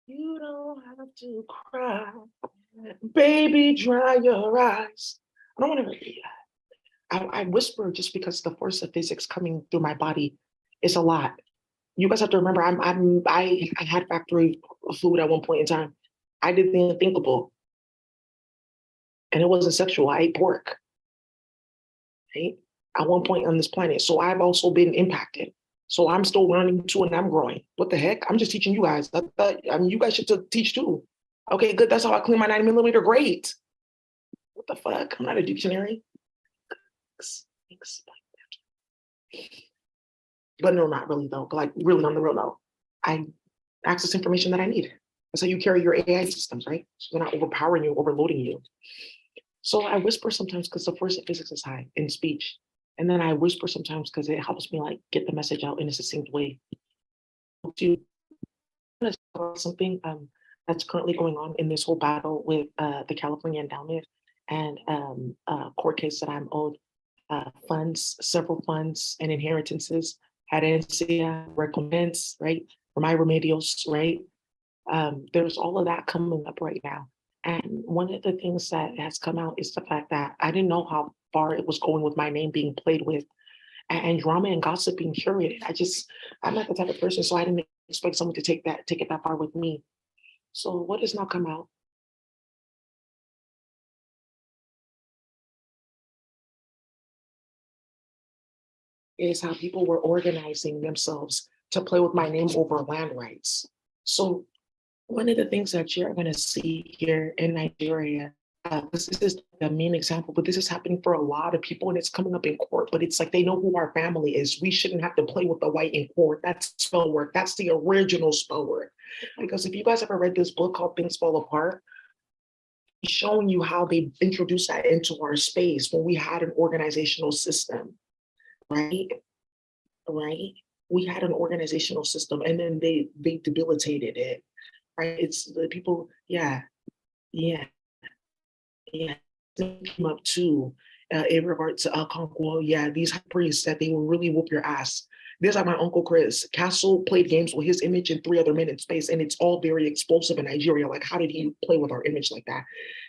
You don't have to cry. Baby, dry your eyes. I don't want to repeat that. I whisper just because the force of physics coming through my body is a lot. You guys have to remember, I had factory food at one point in time. I did the unthinkable, and it wasn't sexual. I ate pork, right? At one point on this planet. So I've also been impacted. So I'm still learning too, and I'm growing. What the heck? I'm just teaching you guys. I mean, you guys should teach too. Okay, good. That's how I clean my 90 millimeter. Great. What the fuck? I'm not a dictionary. Thanks. But no, not really though. Like really on the real note, I access information that I need. That's how you carry your AI systems, right? So they're not overpowering you, overloading you. So I whisper sometimes because the force of physics is high in speech. And then I whisper sometimes because it helps me like get the message out in a succinct way. To something that's currently going on in this whole battle with the California endowment and court case that I'm owed funds, several funds and inheritances, herencia, recommends, right? For my remedials, right? There's all of that coming up right now. And one of the things that has come out is the fact that I didn't know how far it was going with my name being played with and drama and gossip being curated. I'm not the type of person, so I didn't expect someone to take it that far with me. So what has now come out is how people were organizing themselves to play with my name over land rights. So one of the things that you're going to see here in Nigeria, this is the main example, but this is happening for a lot of people and it's coming up in court, but it's like they know who our family is. We shouldn't have to play with the white in court. That's spell work. That's the original spell work. Because if you guys ever read this book called Things Fall Apart, it's showing you how they introduced that into our space when we had an organizational system, right? Right? We had an organizational system and then they debilitated it, right? It's the people, yeah, yeah. Came up too in regard to Conquo. Yeah, these high priests that they will really whoop your ass. There's like my uncle Chris. Castle played games with his image and three other men in space, and it's all very explosive in Nigeria. Like, how did he play with our image like that?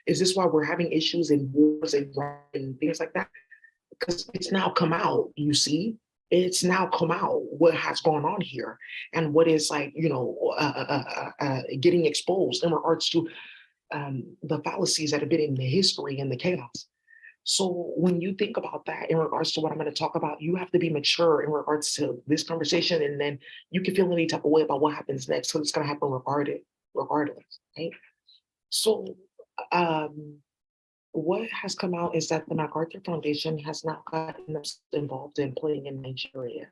Is this why we're having issues in wars and things like that? Because it's now come out, you see, it's now come out what has gone on here and what is like, getting exposed in regards to the fallacies that have been in the history and the chaos. So when you think about that in regards to what I'm going to talk about, you have to be mature in regards to this conversation, and then you can feel any type of way about what happens next. So it's going to happen regardless, right? So um, what has come out is that the MacArthur Foundation has not gotten us involved in playing in Nigeria,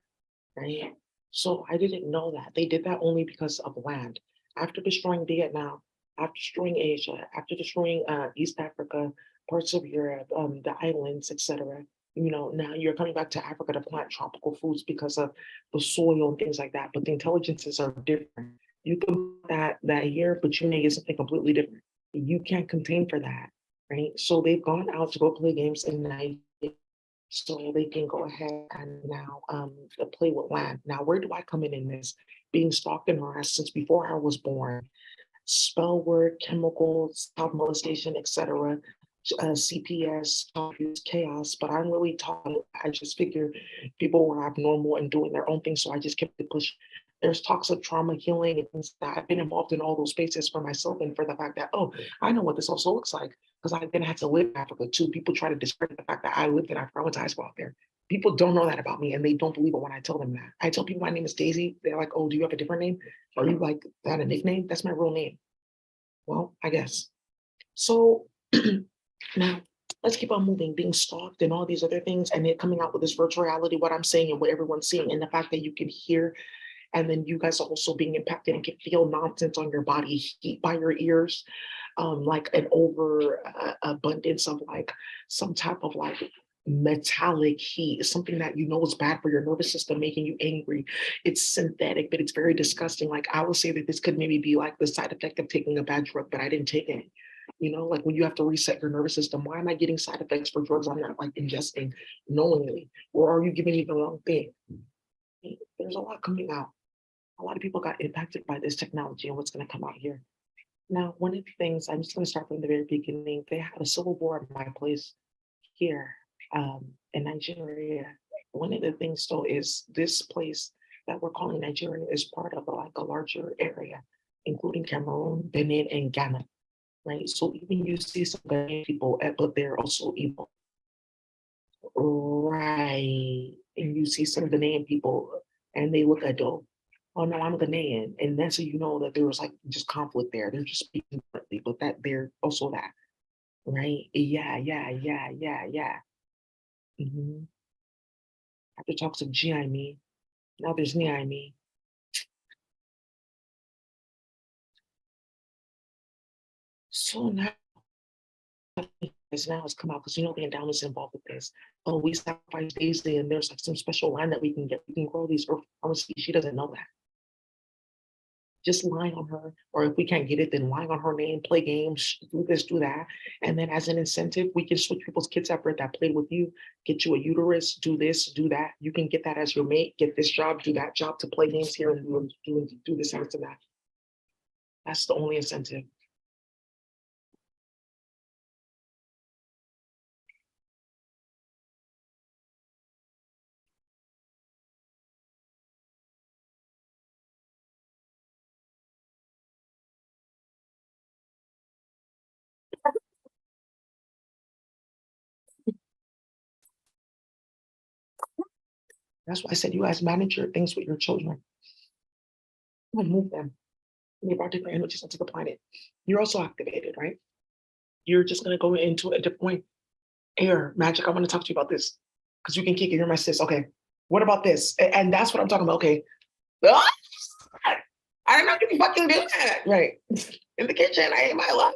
right? So I didn't know that. They did that only because of land. After destroying Vietnam, after destroying Asia, after destroying East Africa, parts of Europe, the islands, etc. Now you're coming back to Africa to plant tropical foods because of the soil and things like that. But the intelligences are different. You can put that here, but you may get something completely different. You can't contain for that, right? So they've gone out to go play games in Nigeria so they can go ahead and now play with land. Now, where do I come in this? Being stalked and harassed since before I was born. Spell work, chemicals, child molestation, etc. CPS, chaos, but I'm really talking. I just figure people were abnormal and doing their own thing, so I just kept it pushing. There's talks of trauma healing and things that I've been involved in all those spaces for myself and for the fact that, oh, I know what this also looks like because I then had to live in Africa too. People try to discredit the fact that I lived in Africa. I went to high school out there. People don't know that about me and they don't believe it when I tell them that. I tell people my name is Daisy. They're like, oh, do you have a different name? Are you like that a nickname? That's my real name. Well, I guess. So now let's keep on moving, being stalked and all these other things, and it coming out with this virtual reality, what I'm saying and what everyone's seeing, and the fact that you can hear, and then you guys are also being impacted and can feel nonsense on your body, heat by your ears, like an over abundance of like some type of like metallic heat, something that you know is bad for your nervous system, making you angry. It's synthetic, but it's very disgusting. Like I would say that this could maybe be like the side effect of taking a bad drug, but I didn't take it. Like when you have to reset your nervous system, why am I getting side effects for drugs I'm not like ingesting knowingly? Or are you giving me the wrong thing? There's a lot coming out. A lot of people got impacted by this technology and what's going to come out here. Now, one of the things, I'm just going to start from the very beginning. They had a civil war at my place here in Nigeria. One of the things, though, is this place that we're calling Nigeria is part of like a larger area, including Cameroon, Benin, and Ghana, right? So even you see some Ghanaian people, but they're also evil, right? And you see some Ghanaian people, and they look adult. Oh no, I'm Ghanaian, and that's how you know that there was like just conflict there. They're just speaking differently, but that they're also that, right? Yeah, yeah, yeah, yeah, yeah. Mm-hmm. After talks of G, I mean, now there's me, I mean. So now, now it's come out because you know the endowment's involved with this. Oh, we sacrifice daisy, and there's like some special land that we can get. We can grow these earth pharmacies. She doesn't know that. Just lying on her, or if we can't get it, then lying on her name, play games, do this, do that. And then as an incentive, we can switch people's kids up that played with you, get you a uterus, do this, do that. You can get that as your mate, get this job, do that job to play games here and do this and that. That's the only incentive. That's why I said you guys manage your things with your children. Move them. They brought different energies into the planet. You're also activated, right? You're just gonna go into a different point. Air, magic, I want to talk to you about this. Because you can kick it, you're my sis. Okay. What about this? And that's what I'm talking about. Okay. Ah! I didn't know you can fucking do that. Right. In the kitchen, I ate my life.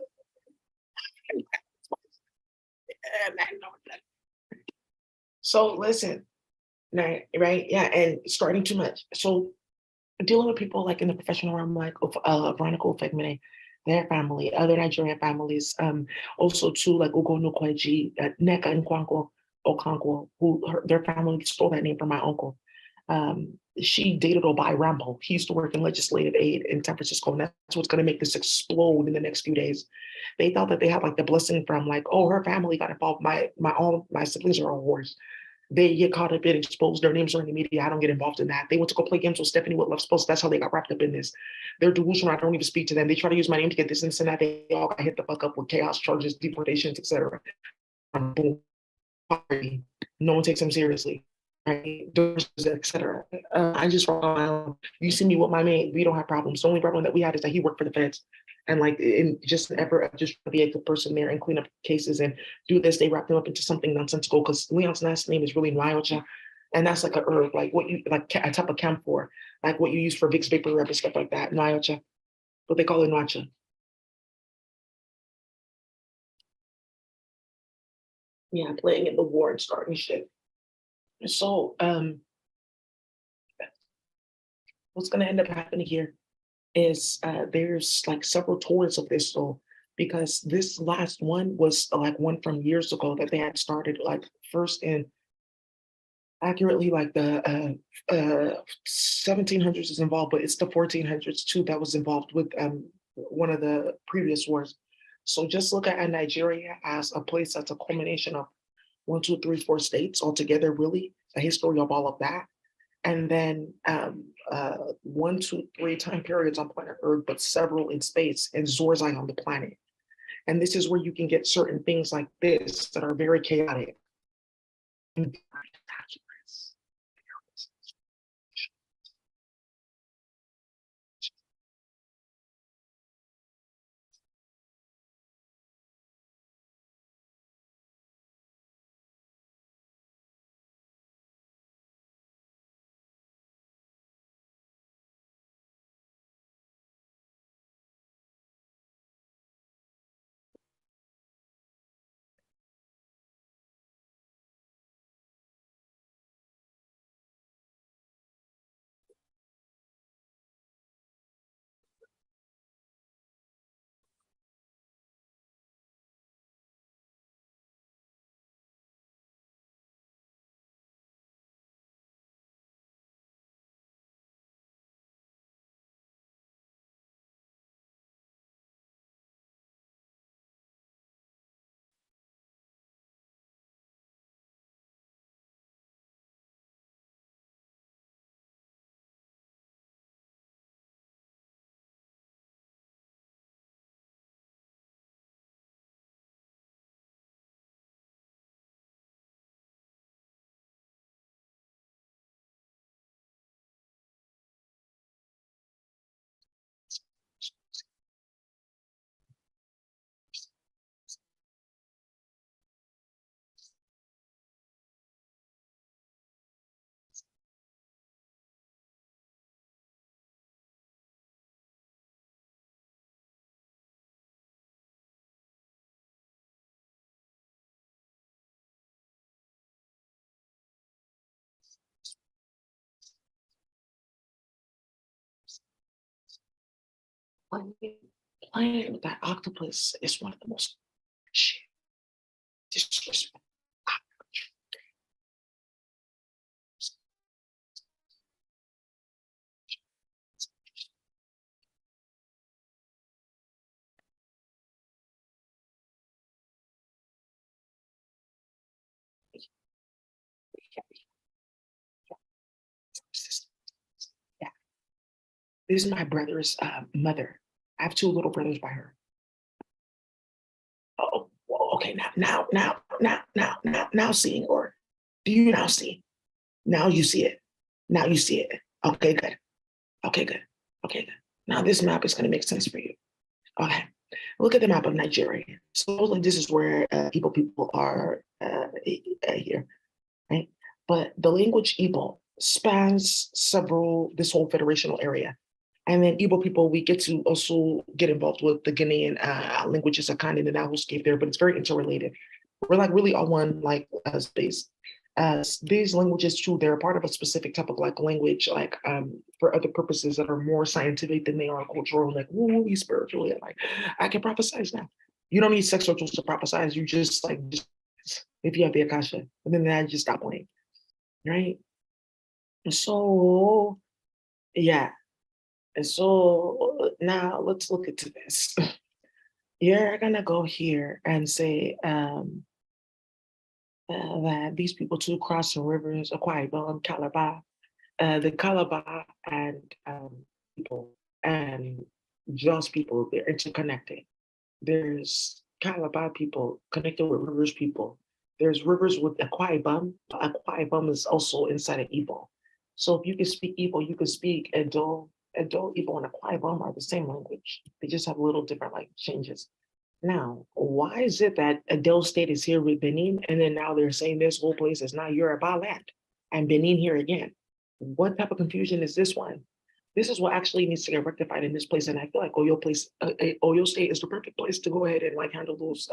So listen, right? Yeah, and starting too much. So dealing with people like in the professional realm, like Veronica Ofegmene, their family, other Nigerian families, also too like Ogonukweji, Neka Nkwanko Okonkwo, their family stole that name from my uncle. She dated Obai Rambo. He used to work in legislative aid in San Francisco, and that's what's going to make this explode in the next few days. They thought that they had like the blessing from like, oh, her family got involved. My siblings are all wars. They get caught up in exposed. Their names are in the media. I don't get involved in that. They went to go play games with Stephanie Whitlove's post. That's how they got wrapped up in this. They're delusional. I don't even speak to them. They try to use my name to get this and that. They all got hit the fuck up with chaos charges, deportations, etc. Boom. No one takes them seriously. Right? Etc. I just you see me with my man, we don't have problems. The only problem that we had is that he worked for the feds. And like in just an effort of just to be a good person there and clean up cases and do this, they wrap them up into something nonsensical because Leon's last name is really Nyocha. And that's like a herb, like what you like a type of camphor, like what you use for Vicks vapor rub and stuff like that. Nyocha. But they call it Nyocha. Yeah, playing in the war and starting shit. So what's gonna end up happening here is there's like several tours of this soul because this last one was like one from years ago that they had started like first in accurately like the 1700s is involved, but it's the 1400s too that was involved with one of the previous wars. So just look at Nigeria as a place that's a culmination of one, two, three, four states altogether, really, a history of all of that and then one, two, three time periods on planet Earth, but several in space, and Zorzai on the planet. And this is where you can get certain things like this that are very chaotic. playing, playing with that octopus is one of the most shit disrespect. Yeah, this is my brother's mother. I have two little brothers by her. Oh, well, okay. Now, seeing, or do you now see? Now you see it. Now you see it. Okay, good. Okay, good. Okay, good. Now this map is going to make sense for you. Okay. Look at the map of Nigeria. Supposedly this is where people are here, right? But the language Igbo spans several, this whole federational area. And then Igbo people, we get to also get involved with the Ghanaian languages of kind of the Nahuscape there, but it's very interrelated. We're like really all one like space. These languages too, they're part of a specific type of like language, like for other purposes that are more scientific than they are cultural, like woo, spiritually. Like I can prophesize now. You don't need sex rituals to prophesize. You just like just, if you have the akasha, and then that just stop playing, right? So yeah, and so now let's look into this. You're gonna go here and say that these people too cross the rivers, Akwa Ibom, Calabar, the Calabar and people and just people, they're interconnected. There's Calabar people connected with rivers people. There's rivers with Akwa Ibom. Akwa Ibom is also inside of Igbo. So if you can speak Igbo, you can speak Edo. Edo, Igbo, and Akwa Ibom are the same language. They just have little different like changes. Now, why is it that Adele State is here with Benin, and then now they're saying this whole place is now Yoruba land, and Benin here again? What type of confusion is this one? This is what actually needs to get rectified in this place, and I feel like Oyo State is the perfect place to go ahead and like handle those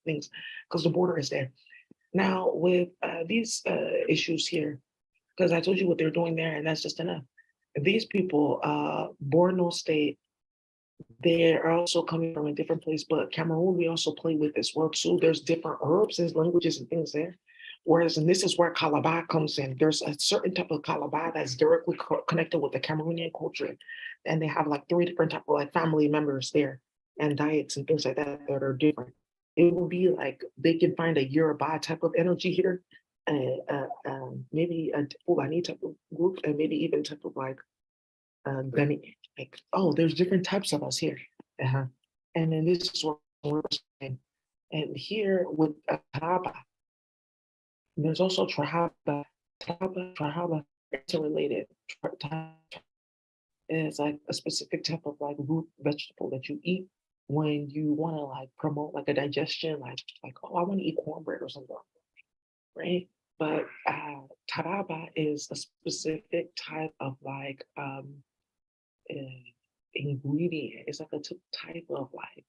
things because the border is there. Now, with these issues here, because I told you what they're doing there, and that's just enough. These people, Borno State, they are also coming from a different place, but Cameroon, we also play with as well too. There's different herbs and languages and things there. Whereas, and this is where Calabar comes in. There's a certain type of Calabar that's directly connected with the Cameroonian culture. And they have like three different type of like family members there and diets and things like that that are different. It will be like they can find a Yoruba type of energy here, maybe a Fulani type of group, and maybe even type of like Benny, like, oh, there's different types of us here. Uh-huh. And then this is what we're saying. And here with Trahaba, there's also Trahaba. Trahaba, interrelated. Is like a specific type of like root vegetable that you eat when you want to like promote like a digestion, like oh, I want to eat cornbread or something, right? But taraba is a specific type of like uh, ingredient. It's like a type of like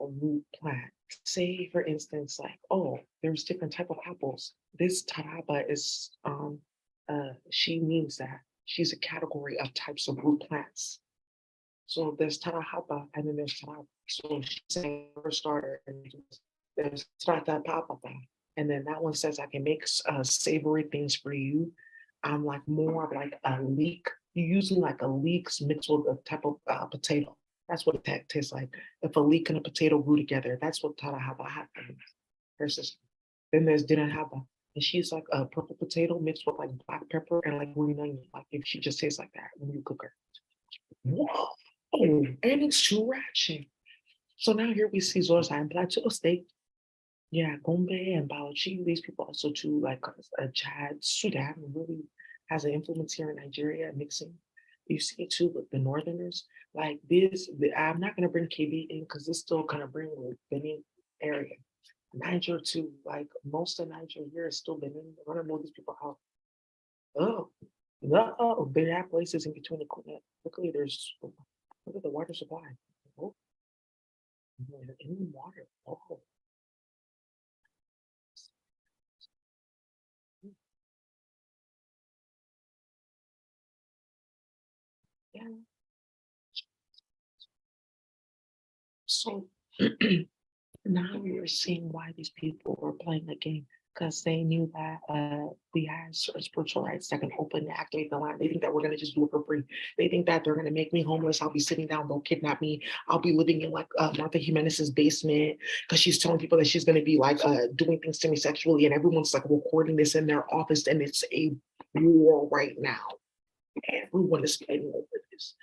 a root plant. Say for instance, like, oh, there's different type of apples. This taraba is she means that she's a category of types of root plants. So there's tarahaba and then there's taraba. So she's saying for starter, and there's trata papa. And then that one says I can make savory things for you. I'm like more of like a leek. You're using like a leeks mixed with a type of potato. That's what it tastes like. If a leek and a potato grew together, that's what tarahaba happens. Her sister. Then there's dinahaba. And she's like a purple potato mixed with like black pepper and like green onion. Like if she just tastes like that when you cook her. Whoa. And it's too ratchet. So now here we see Zorza and Plateau State. Yeah, Gombe and Bauchi, these people also too, like Chad, Sudan really has an influence here in Nigeria mixing. You see it too with the Northerners. Like this, I'm not gonna bring KB in because this still kind of bring the Benin area. Niger too, like most of Niger here is still Benin. I want to know these people out. Oh, no, they have places in between the continent. Luckily, there's look at the water supply. Oh, in water. Oh, yeah. So now you're seeing why these people were playing the game because they knew that we had certain spiritual rights that can open and activate the line. They think that we're gonna just do it for free. They think that they're gonna make me homeless. I'll be sitting down, they'll kidnap me. I'll be living in like Martha Jimenez's basement because she's telling people that she's gonna be like doing things to me sexually, and everyone's like recording this in their office, and it's a war right now. Everyone is fighting over this.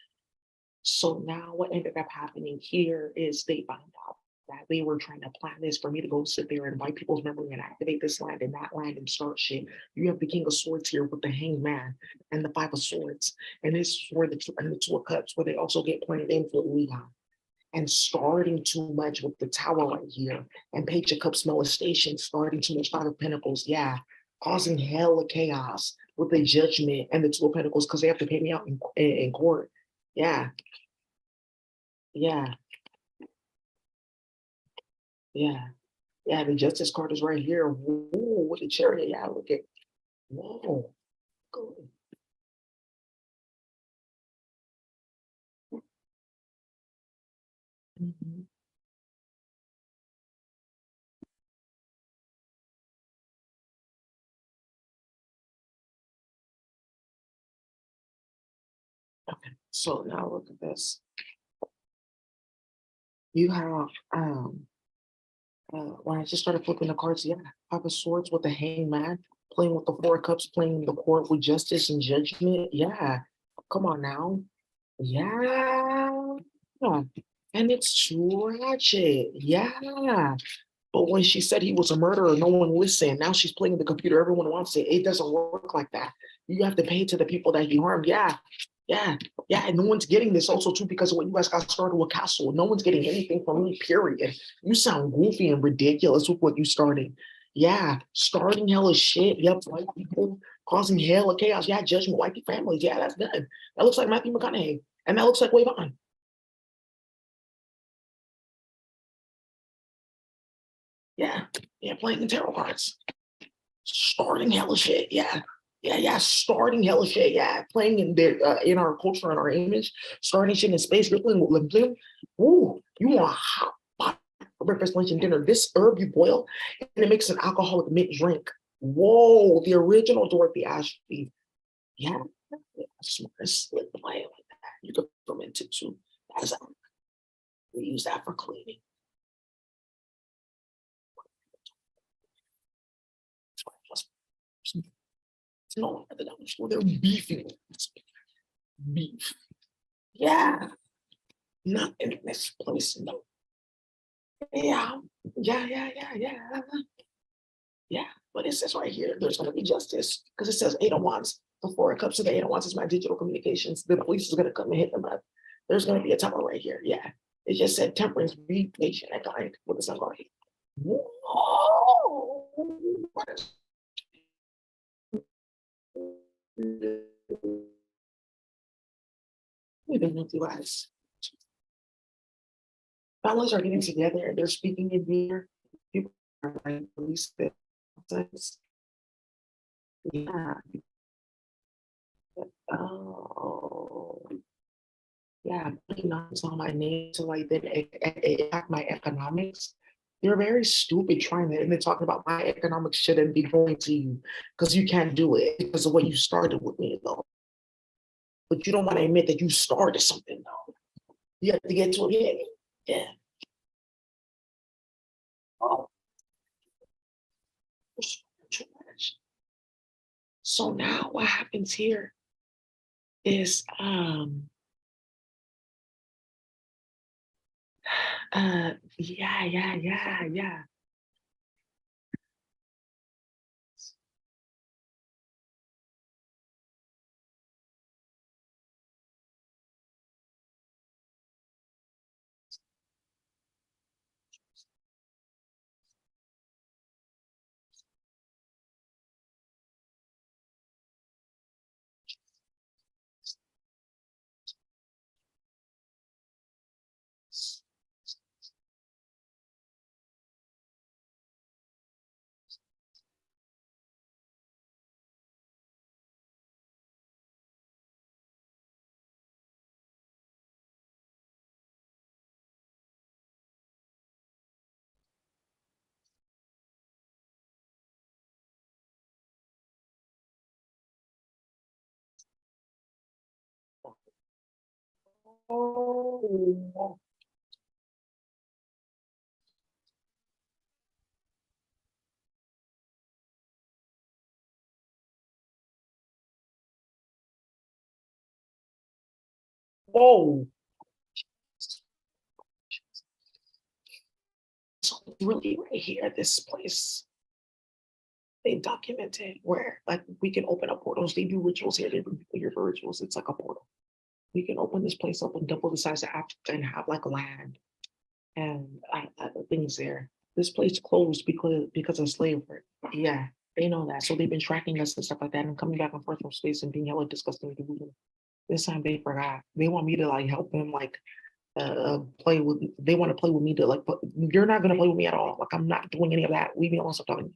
So now what ended up happening here is they found out that they were trying to plan this for me to go sit there and white people's memory and activate this land and that land and start shit. You have the King of Swords here with the Hanged Man and the Five of Swords. And this is where the Two of Cups, where they also get played in for Leon. And starting too much with the Tower right here. And Page of Cups molestation, starting too much Five of Pentacles. Yeah. Causing hell of chaos with the Judgment and the Two of Pentacles because they have to pay me out in court. Yeah. Yeah, yeah, yeah. The justice card is right here. Whoa, with the chariot. Yeah, look at whoa. Good. Mhm. Okay, so now look at this. You have when I just started flipping the cards, yeah, Five of Swords with the Hangman, playing with the Four of Cups, playing the court with justice and judgment. Yeah, come on now. Yeah, yeah. And it's tragic. Yeah. But when she said he was a murderer, no one listened. Now she's playing the computer. Everyone wants it. It doesn't work like that. You have to pay to the people that he harmed. Yeah. Yeah. Yeah. And no one's getting this also too because of what you guys got started with Castle. No one's getting anything from me, period. You sound goofy and ridiculous with what you started. Yeah. Starting hella shit. Yep. White people causing hell of chaos. Yeah. Judgment, white families. Yeah. That's good. That looks like Matthew McConaughey. And that looks like Wavon. Yeah. Yeah. Playing the tarot cards. Starting hella shit. Yeah. Yeah, yeah, starting hella shit. Yeah, playing in our culture and our image, starting shit in space. You're playing with Lim. Ooh, you want hot pot for breakfast, lunch, and dinner. This herb you boil, and it makes an alcoholic mint drink. Whoa, the original Dorothy Ashby. Yeah, yeah, smart slip playing like that. You could ferment it too. That's we use that for cleaning. It's no longer the damage. They're beefing. It's beef. Yeah, not in this place. No. Yeah, yeah. Yeah, but it says right here, there's gonna be justice because it says Eight of Wands. Before it comes to the Eight of Wands is my digital communications. The police is gonna come and hit them up. There's gonna be a tower right here. Yeah, it just said temperance, be patient and kind with the sun guard. Whoa! What is- We've been with you guys. Families are getting together and they're speaking in here. People are like release their sense. Yeah. Oh. Yeah, putting numbers on my name to like then impact my economics. You're very stupid trying that, and then talking about my economics shouldn't be going to you because you can't do it because of what you started with me though. But you don't want to admit that you started something though. You have to get to it. Yeah. Yeah. Oh, too much. So now what happens here is yeah. Oh, whoa. So really right here, this place, they documented where like we can open up portals. They do rituals here. They bring people here for rituals. It's like a portal. We can open this place up and double the size of Africa and have like land and things there. This place closed because of slavery. Yeah, they know that. So they've been tracking us and stuff like that and coming back and forth from space and being hella disgusting with the movie. This time they forgot. They want me to like help them like play with. They want to play with me to like. But you're not gonna play with me at all. Like I'm not doing any of that. Leave me alone. Stop talking.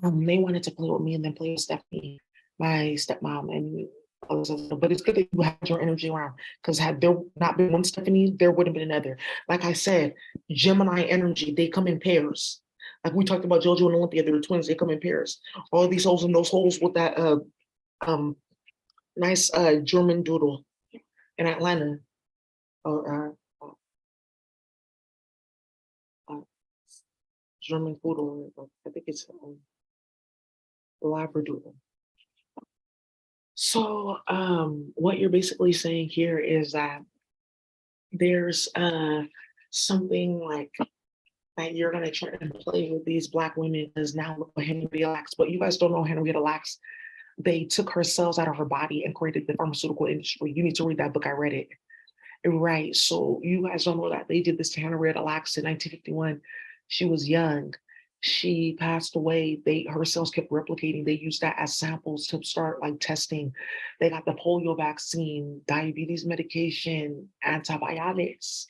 They wanted to play with me and then play with Stephanie, my stepmom, and all this other stuff. But it's good that you had your energy around because had there not been one Stephanie, there wouldn't have been another. Like I said, Gemini energy, they come in pairs. Like we talked about JoJo and Olympia, they're twins, they come in pairs. All these holes in those holes with that um nice German doodle in Atlanta. Or uh, German poodle. I think it's Labradoodle. So, what you're basically saying here is that there's something like that you're gonna try and play with these black women because now look what Henrietta Lacks. But you guys don't know Henrietta Lacks. They took her cells out of her body and created the pharmaceutical industry. You need to read that book. I read it. Right. So you guys don't know that they did this to Henrietta Lacks in 1951. She was young. She passed away. Her cells kept replicating. They used that as samples to start like testing. They got the polio vaccine, diabetes medication, antibiotics.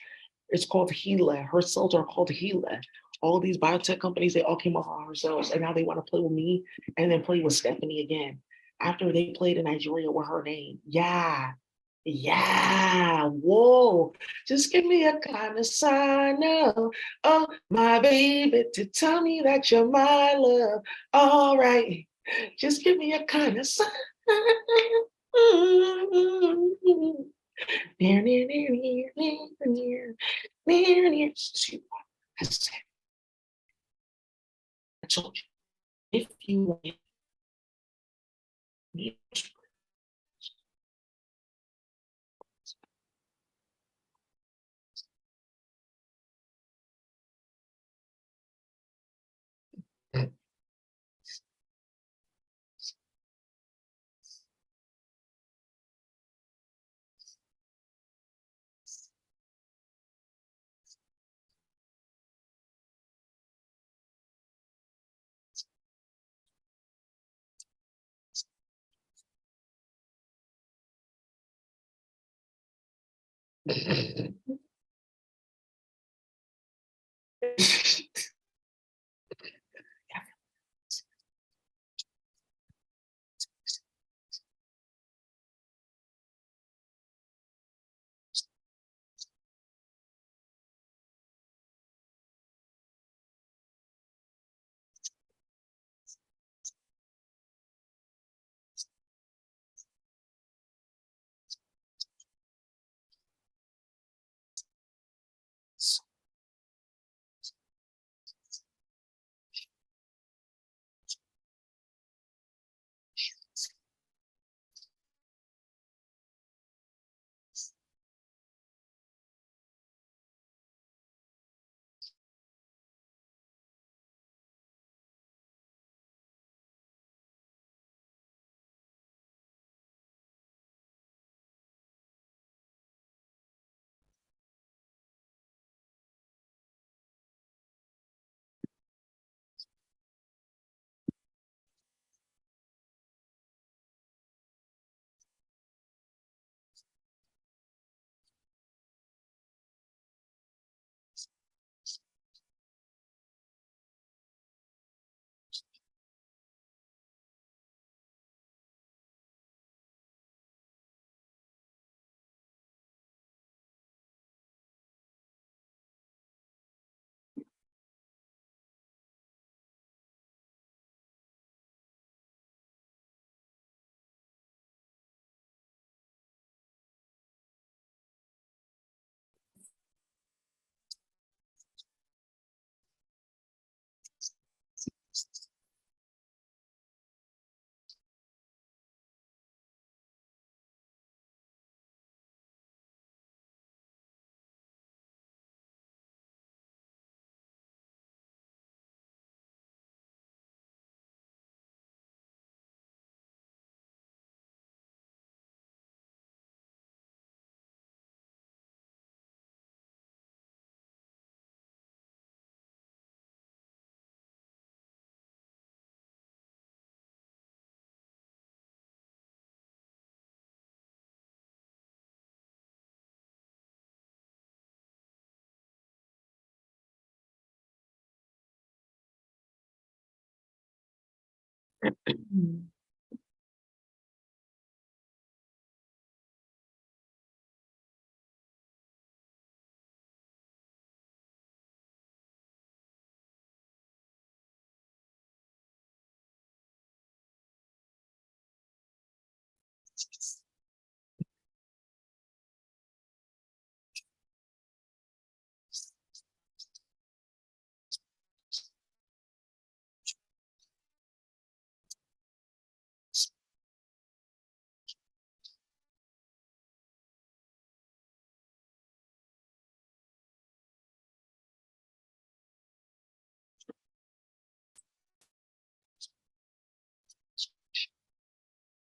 It's called Gila. Her cells are called Gila. All these biotech companies, they all came off of her cells, and now they want to play with me and then play with Stephanie again. After they played in Nigeria with her name. Yeah. Yeah, whoa. Just give me a kind of sign, oh, my baby, to tell me that you're my love. All right, just give me a kind of sign. Near, near, near, near, near, near, near, near. See, I said, I told you, if you want me to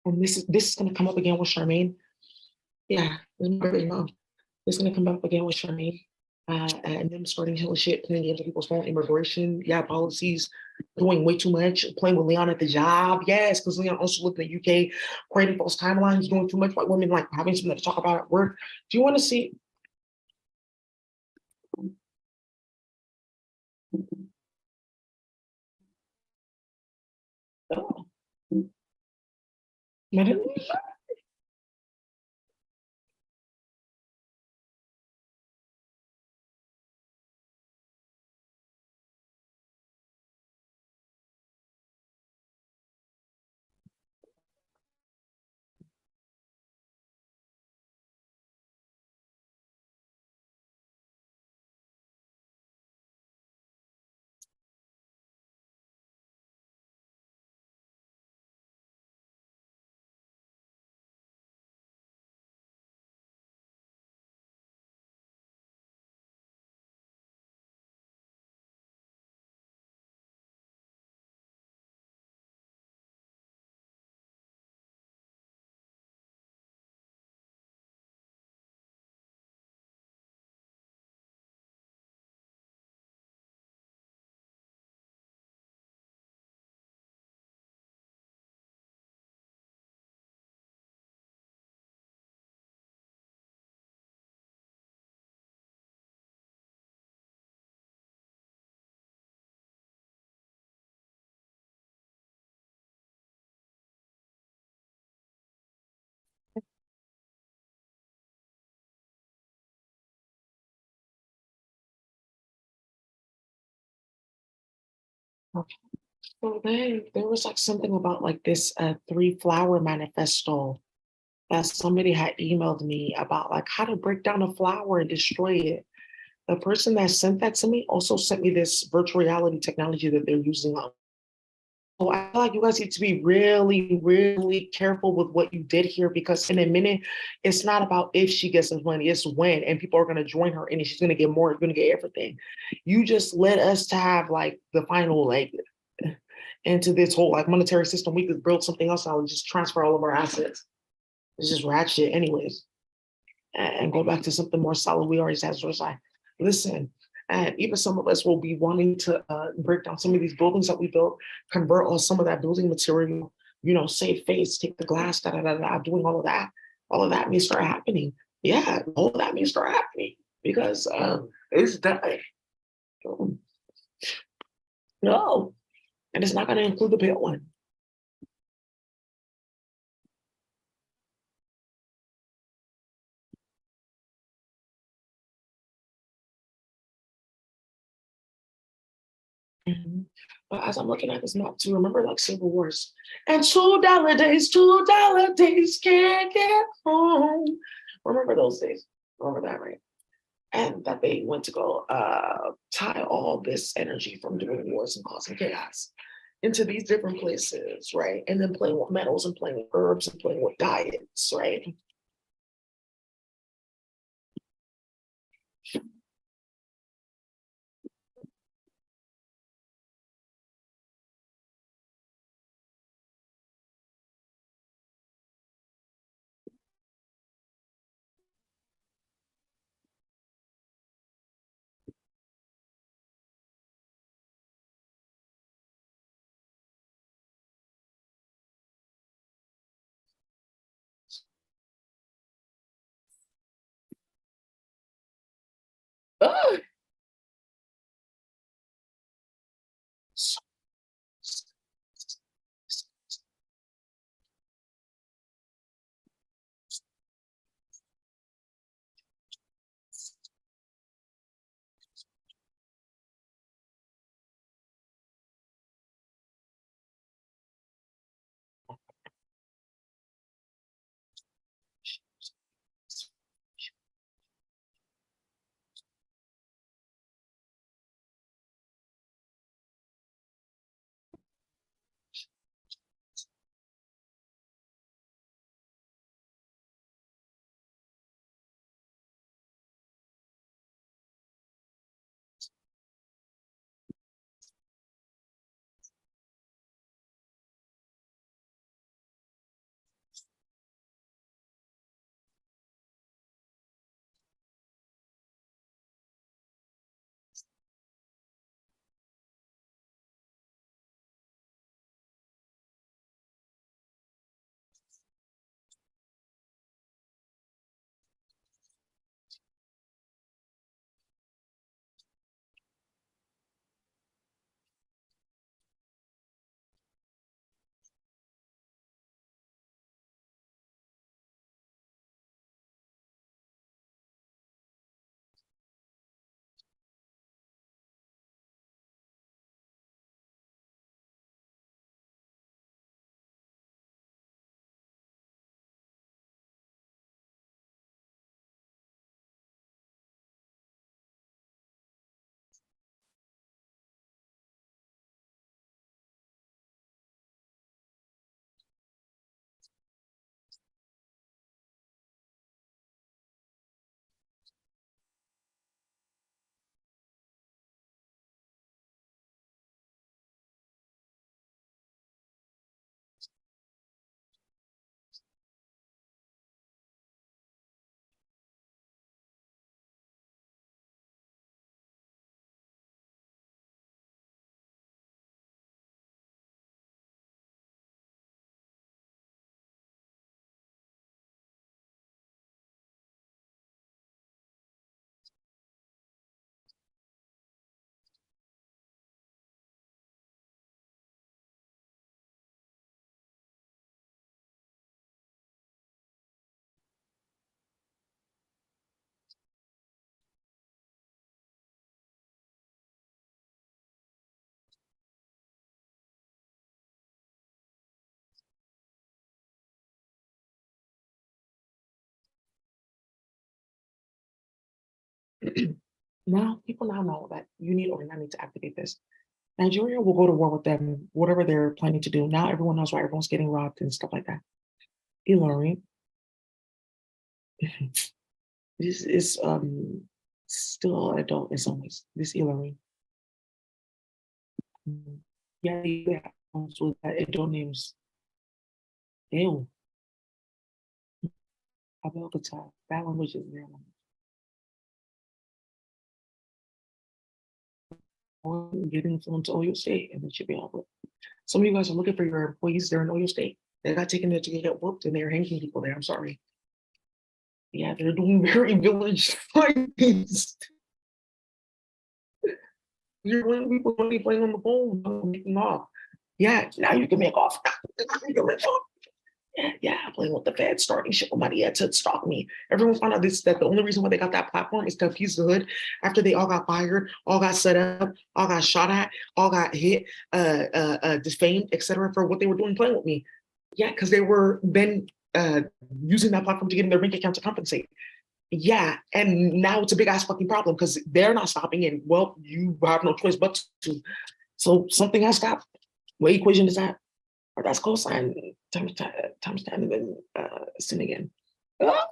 And this is gonna come up again with Charmaine. Yeah, this is gonna come up again with Charmaine. And them starting hella shit, playing games with people's phone, immigration, yeah, policies, doing way too much, playing with Leon at the job. Yes, because Leon also lived in the UK, creating false timelines, doing too much white women, like having something to talk about at work. Do you want to see? Oh, okay. So then there was like something about like this three flower manifesto that somebody had emailed me about like how to break down a flower and destroy it. The person that sent that to me also sent me this virtual reality technology that they're using on. So I feel like you guys need to be really, really careful with what you did here because in a minute, it's not about if she gets this money, it's when, and people are going to join her and she's going to get more, you're going to get everything. You just let us to have like the final like into this whole like monetary system. We could build something else out and just transfer all of our assets. It's just ratchet, anyways, and go back to something more solid. We already have source. I listen, and even some of us will be wanting to break down some of these buildings that we built, convert all some of that building material, save face, take the glass, da da da da, doing all of that. All of that may start happening. Yeah, all of that may start happening because it's done. No, and it's not going to include the pale one. Mhm. But as I'm looking at this map too, remember like Civil Wars and $2 days can't get home. Remember those days? Remember that, right? And that they went to go tie all this energy from doing wars and causing chaos into these different places, right? And then playing with metals and playing with herbs and playing with diets, right? Ugh. So Now people now know that you need or I need to activate this. Nigeria will go to war with them, whatever they're planning to do. Now everyone knows why everyone's getting robbed and stuff like that. E-learning. This is still adult in some ways. This e-learning. Yeah, you have phones with that adult names. Ew. About the time. That language is their language. Or getting someone to Oyo State and it should be over. Some of you guys are looking for your employees, they're in Oyo State. They got taken there to get whooped and they're hanging people there. I'm sorry. Yeah, they're doing very village things. You're letting people money playing on the phone, making off. Yeah, now you can make off. You can make off. Yeah, playing with the Fed, starting shit with money to stalk me. Everyone found out this that the only reason why they got that platform is to appease the hood. After they all got fired, all got set up, all got shot at, all got hit, defamed, etc. for what they were doing playing with me. Yeah, because they were then using that platform to get in their bank account to compensate. Yeah, and now it's a big ass fucking problem because they're not stopping, and well, you have no choice but to. So something has stopped. What equation is that? Or that's cosine times tan and then sin again. What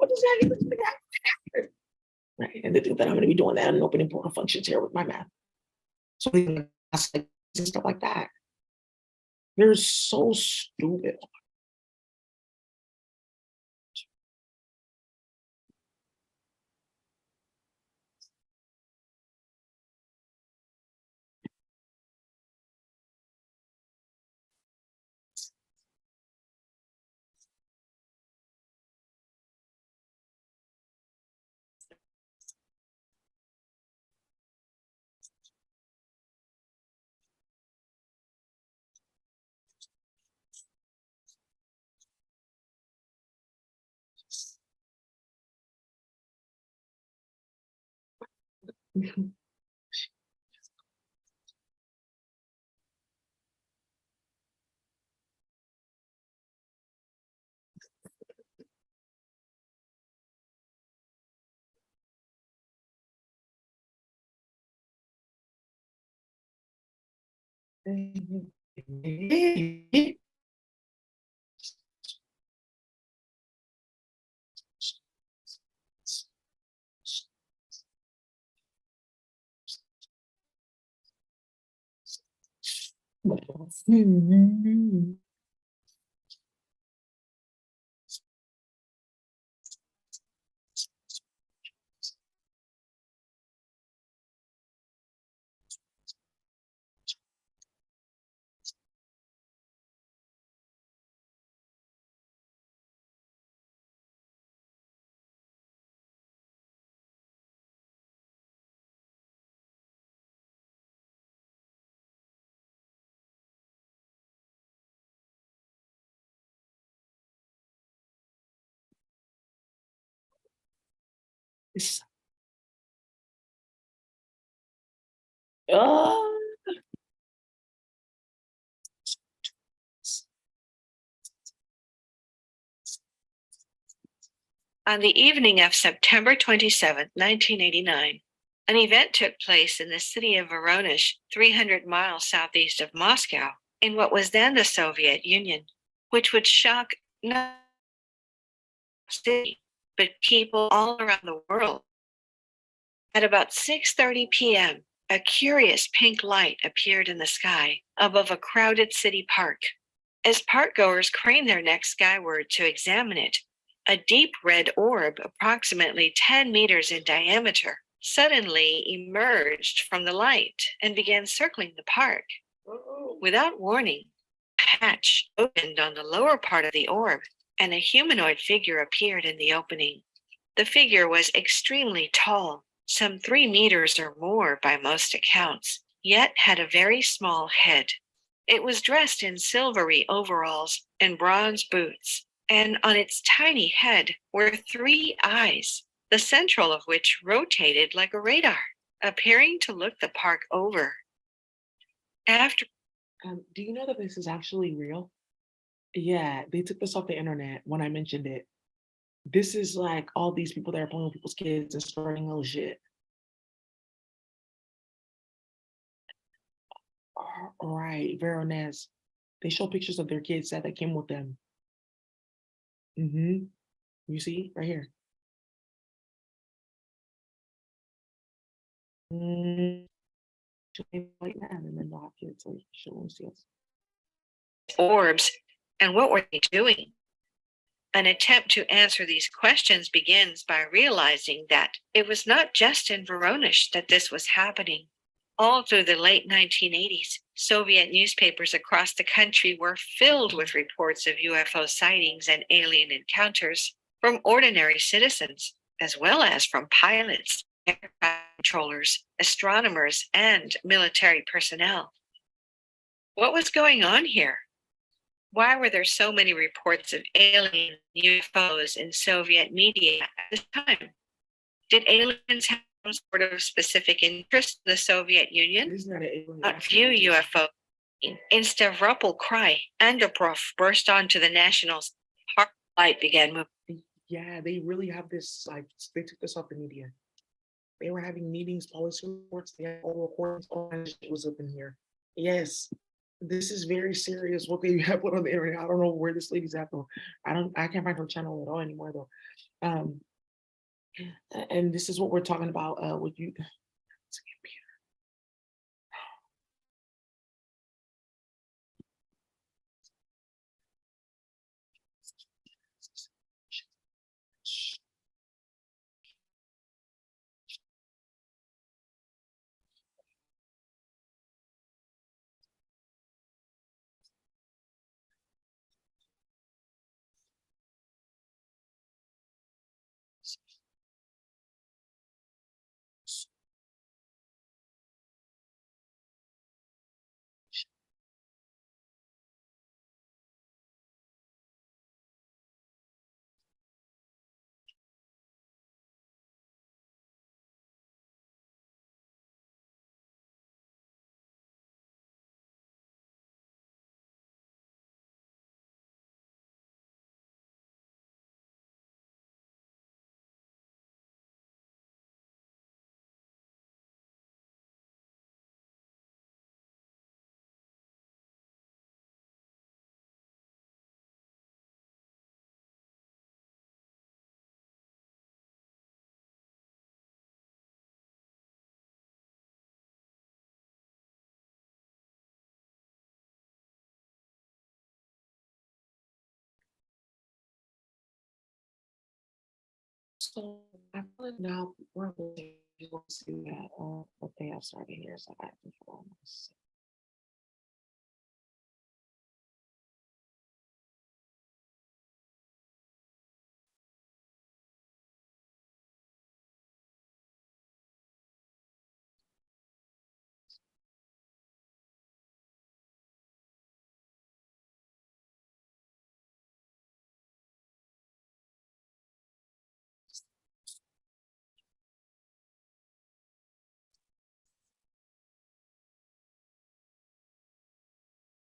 does that even mean? Right, and they think that I'm going to be doing that and opening important functions here with my math. So stuff like that. They're so stupid. Oh, On the evening of September 27, 1989, an event took place in the city of Voronezh, 300 miles southeast of Moscow, in what was then the Soviet Union, which would shock not the city, but people all around the world. At about 6:30 p.m., a curious pink light appeared in the sky above a crowded city park. As parkgoers craned their necks skyward to examine it, a deep red orb, approximately 10 meters in diameter, suddenly emerged from the light and began circling the park. Without warning, a hatch opened on the lower part of the orb, and a humanoid figure appeared in the opening. The figure was extremely tall, some 3 meters or more by most accounts, yet had a very small head. It was dressed in silvery overalls and bronze boots, and on its tiny head were 3 eyes, the central of which rotated like a radar, appearing to look the park over. After do you know that this is actually real? Yeah, they took this off the internet when I mentioned it. This is like all these people that are playing with people's kids and starting all shit. Right, Veronese. They show pictures of their kids that came with them. Hmm. You see right here. Mm, like that, and then they'll have kids. So show them see us. Orbs, and what were they doing? An attempt to answer these questions begins by realizing that it was not just in Voronezh that this was happening. All through the late 1980s, Soviet newspapers across the country were filled with reports of UFO sightings and alien encounters from ordinary citizens, as well as from pilots, aircraft controllers, astronomers, and military personnel. What was going on here? Why were there so many reports of alien UFOs in Soviet media at this time? Did aliens have some sort of specific interest in the Soviet Union? Isn't that an alien Not view UFO. In Stavropol Krai, Andropov burst onto the Nationals. Light began moving. Yeah, they really have this like they took this off the media. They were having meetings, policy reports, they had all recordings, all that shit was up in here. Yes. This is very serious what they have put on the internet. I don't know where this lady's at though. I can't find her channel at all anymore though. Um and this is what we're talking about with you. So I feel like now we're going to see that what they have started here. So I can follow this.